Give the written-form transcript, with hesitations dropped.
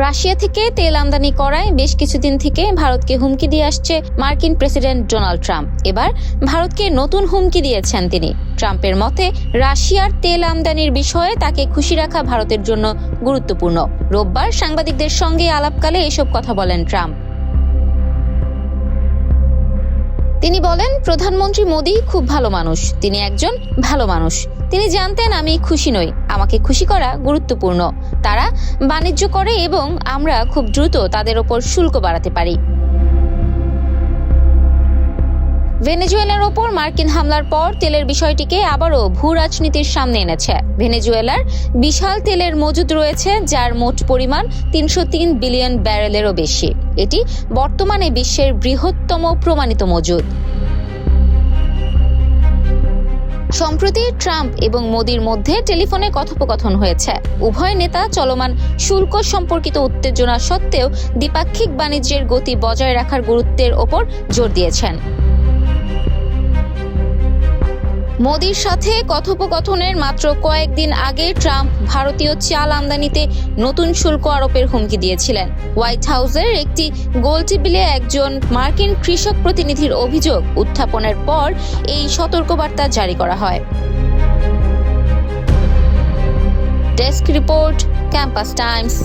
Russia থেকে তেল আমদানি করায় বেশ কিছুদিন থেকে ভারতকে হুমকি দিয়ে আসছে মার্কিন প্রেসিডেন্ট ডোনাল্ড ট্রাম্প। এবার ভারতকে নতুন হুমকি দিয়েছেন তিনি। ট্রাম্পের মতে রাশিয়ার তেল আমদানির বিষয়ে তাকে খুশি রাখা ভারতের জন্য গুরুত্বপূর্ণ। রোববার সাংবাদিকদের সঙ্গে আলাপকালে এসব কথা বলেন ট্রাম্প। তিনি বলেন, প্রধানমন্ত্রী মোদি খুব ভালো মানুষ, তিনি একজন ভালো মানুষ। তিনি জানতেন আমি খুশি নই, আমাকে খুশি করা গুরুত্বপূর্ণ। তারা বাণিজ্য করে এবং আমরা খুব দ্রুত তাদের ওপর শুল্ক বাড়াতে পারি। ভেনেজুয়েলার ওপর মার্কিন হামলার পর তেলের বিষয়টিকে আবারও ভূ রাজনীতির সামনে এনেছে। ভেনেজুয়েলার বিশাল তেলের মজুদ রয়েছে, যার মোট পরিমাণ ৩০৩ বিলিয়ন ব্যারেলেরও বেশি। এটি বর্তমানে বিশ্বের বৃহত্তম প্রমাণিত মজুদ। সম্প্রতি ট্রাম্প এবং মোদির মধ্যে টেলিফোনে কথোপকথন হয়েছে। উভয় নেতা চলমান শুল্ক সম্পর্কিত উত্তেজনা সত্ত্বেও দ্বিপাক্ষিক বাণিজ্যের গতি বজায় রাখার গুরুত্বের ওপর জোর দিয়েছেন। মোদির সাথে কথোপকথনের মাত্র কয়েকদিন আগে ট্রাম্প ভারতীয় চাল আমদানিতে নতুন শুল্ক আরোপের হুমকি দিয়েছিলেন। হোয়াইট হাউসের একটি গোলটেবিলে একজন মার্কিন কৃষক প্রতিনিধির অভিযোগ উত্থাপনের পর এই সতর্কবার্তা জারি করা হয়। Desk report, campus Times.